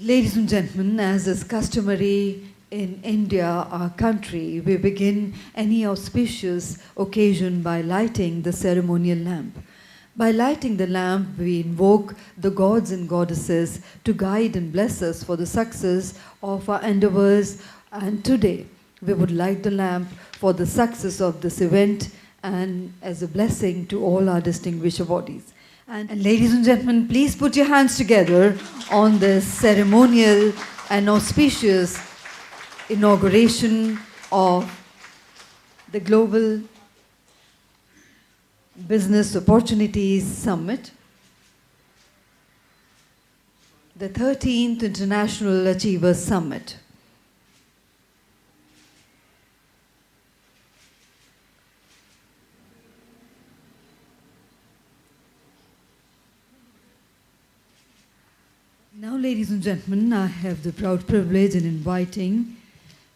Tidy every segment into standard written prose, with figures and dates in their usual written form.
Ladies and gentlemen, as is customary in India, our country, we begin any auspicious occasion by lighting the ceremonial lamp. By lighting the lamp, we invoke the gods and goddesses to guide and bless us for the success of our endeavors. And today, we would light the lamp for the success of this event and as a blessing to all our distinguished awardees. And ladies and gentlemen, please put your hands together on this ceremonial and auspicious inauguration of the Global Business Opportunities Summit, the 13th International Achievers Summit. Now, ladies and gentlemen, I have the proud privilege in inviting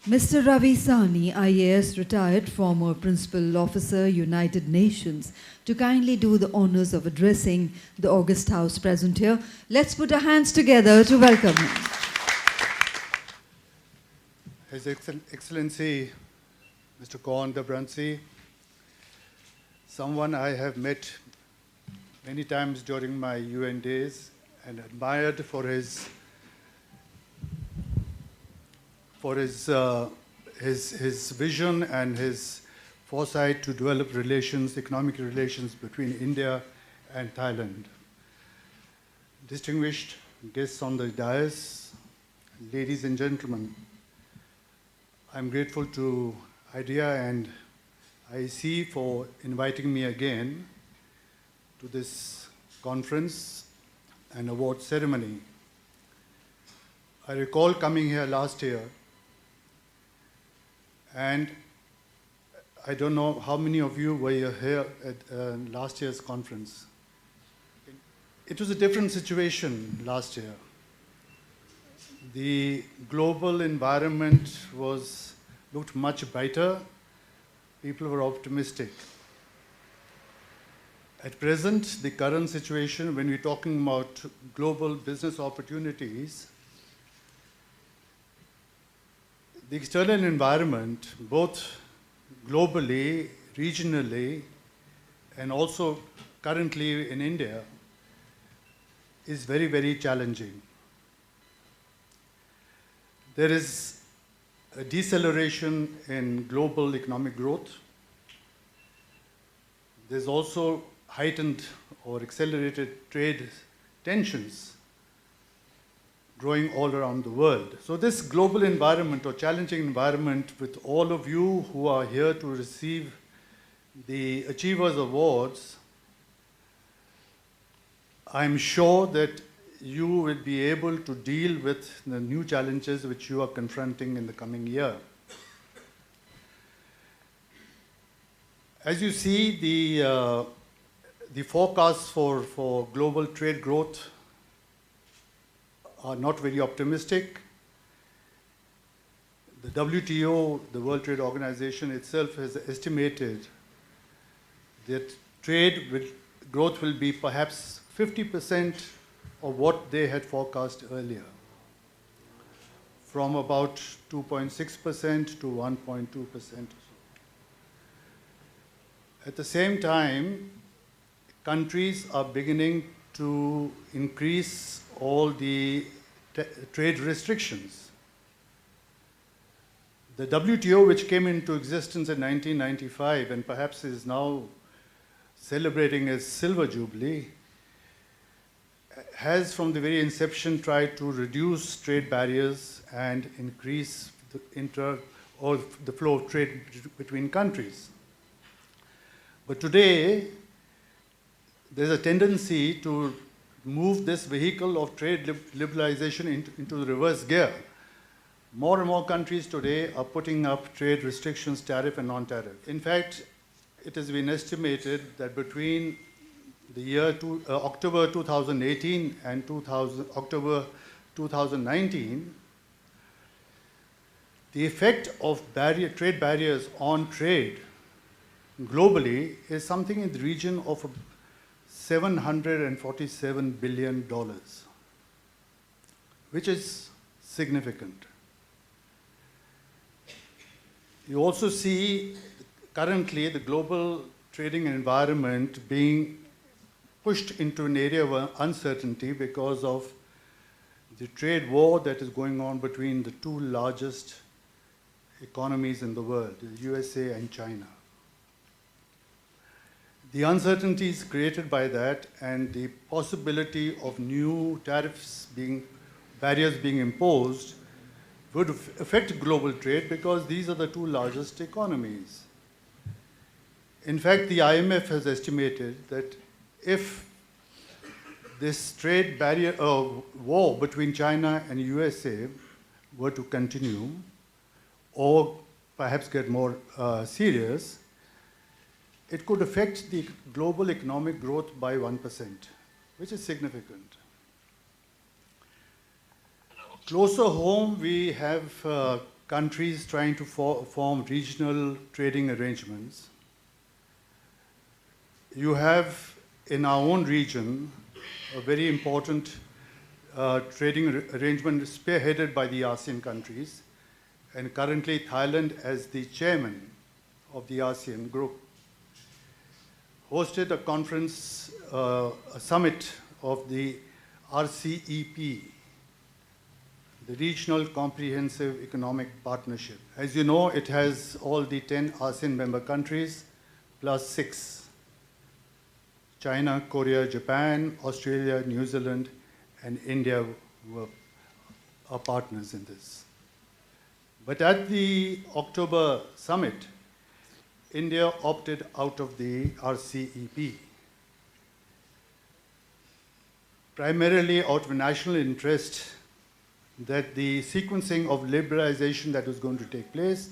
Mr. Ravi, IAS, retired former Principal Officer, United Nations, to kindly do the honors of addressing the August House present here. Let's put our hands together to welcome him. His Excellency, Mr. Korn Dabransi, someone I have met many times during my UN days and admired for his vision and his foresight to develop relations, economic relations between India and Thailand. Distinguished guests on the dais, ladies and gentlemen, I'm grateful to IDEA and IEC for inviting me again to this conference and award ceremony. I recall coming here last year, and I don't know how many of you were here at last year's conference. It was a different situation last year. The global environment looked much brighter. People were optimistic. At present, the current situation, when we're talking about global business opportunities, the external environment, both globally, regionally, and also currently in India, is very, very challenging. There is a deceleration in global economic growth. There's also heightened or accelerated trade tensions growing all around the world. So this global environment or challenging environment, with all of you who are here to receive the Achievers Awards, I'm sure that you will be able to deal with the new challenges which you are confronting in the coming year. As you see, the forecasts for global trade growth are not very optimistic. The WTO, the World Trade Organization itself, has estimated that growth will be perhaps 50% of what they had forecast earlier, from about 2.6% to 1.2%. At the same time, countries are beginning to increase all the trade restrictions. The WTO, which came into existence in 1995 and perhaps is now celebrating its silver jubilee, has from the very inception tried to reduce trade barriers and increase the flow of trade between countries. But today, there's a tendency to move this vehicle of trade liberalization into the reverse gear. More and more countries today are putting up trade restrictions, tariff and non-tariff. In fact, it has been estimated that between the year October 2018 and October 2019, the effect of trade barriers on trade globally is something in the region of $747 billion, which is significant. You also see currently the global trading environment being pushed into an area of uncertainty because of the trade war that is going on between the two largest economies in the world, the USA and China. The uncertainties created by that and the possibility of new barriers being imposed would affect global trade because these are the two largest economies. In fact, the IMF has estimated that if this trade barrier war between China and USA were to continue or perhaps get more serious, it could affect the global economic growth by 1%, which is significant. Closer home, we have countries trying to form regional trading arrangements. You have, in our own region, a very important trading arrangement spearheaded by the ASEAN countries, and currently Thailand, as the chairman of the ASEAN group, hosted a conference, a summit of the RCEP, the Regional Comprehensive Economic Partnership. As you know, it has all the 10 ASEAN member countries plus 6. China, Korea, Japan, Australia, New Zealand, and India are partners in this. But at the October summit, India opted out of the RCEP, primarily out of national interest that the sequencing of liberalization that was going to take place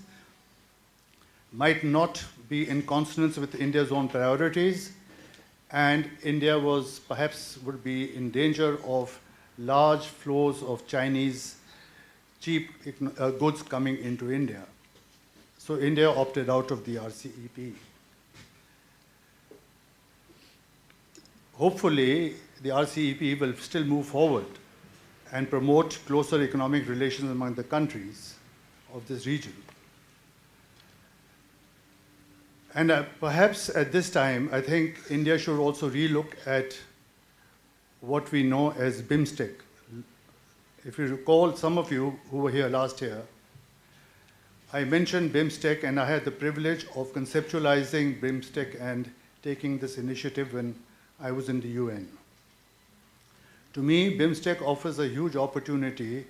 might not be in consonance with India's own priorities, and India would be in danger of large flows of Chinese cheap goods coming into India. So India opted out of the RCEP. Hopefully, the RCEP will still move forward and promote closer economic relations among the countries of this region. And perhaps at this time, I think India should also relook at what we know as BIMSTEC. If you recall, some of you who were here last year, I mentioned BIMSTEC, and I had the privilege of conceptualizing BIMSTEC and taking this initiative when I was in the UN. To me, BIMSTEC offers a huge opportunity,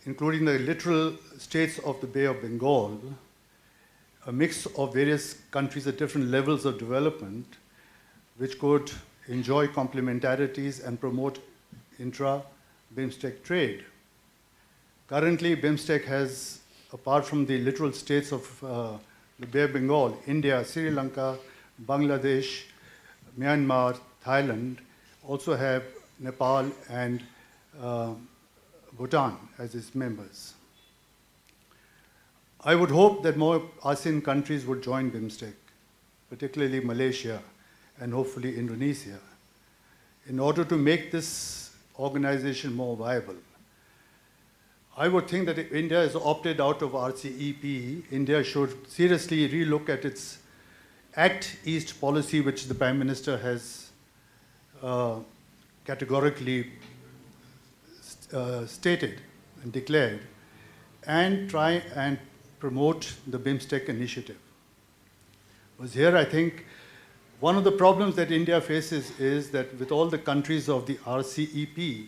including the littoral states of the Bay of Bengal, a mix of various countries at different levels of development, which could enjoy complementarities and promote intra-BIMSTEC trade. Currently, BIMSTEC has, apart from the littoral states of the Bay of Bengal, India, Sri Lanka, Bangladesh, Myanmar, Thailand, also have Nepal and Bhutan as its members. I would hope that more ASEAN countries would join BIMSTEC, particularly Malaysia and hopefully Indonesia, in order to make this organization more viable. I would think that if India has opted out of RCEP, India should seriously relook at its Act East policy, which the Prime Minister has categorically stated and declared, and try and promote the BIMSTEC initiative. Because here I think one of the problems that India faces is that with all the countries of the RCEP,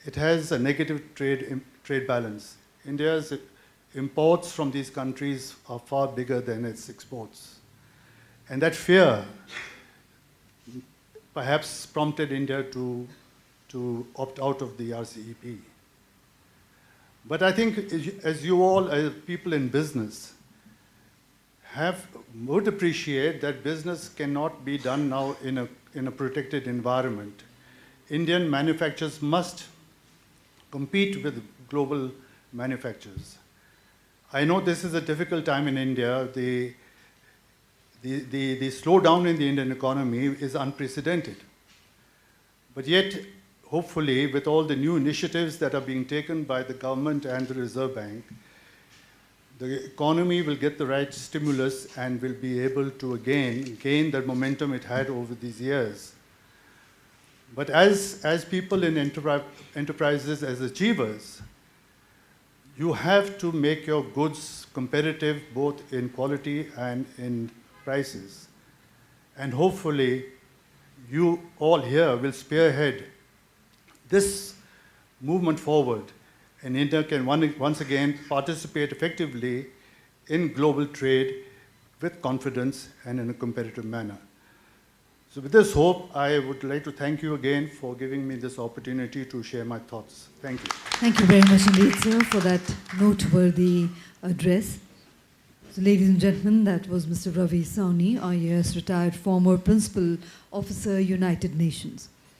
it has a negative trade balance. India's imports from these countries are far bigger than its exports. And that fear perhaps prompted India to opt out of the RCEP. But I think as you all, as people in business, would appreciate that business cannot be done now in a protected environment. Indian manufacturers must compete with global manufacturers. I know this is a difficult time in India. The slowdown in the Indian economy is unprecedented. But yet, hopefully, with all the new initiatives that are being taken by the government and the Reserve Bank, the economy will get the right stimulus and will be able to again gain the momentum it had over these years. But as people in enterprises, as achievers, you have to make your goods competitive both in quality and in prices. And hopefully, you all here will spearhead this movement forward, and India can once again participate effectively in global trade with confidence and in a competitive manner. So with this hope, I would like to thank you again for giving me this opportunity to share my thoughts. Thank you. Thank you very much indeed, sir, for that noteworthy address. So, ladies and gentlemen, that was Mr. Ravi Sanhney, IAS retired former Principal Officer, United Nations.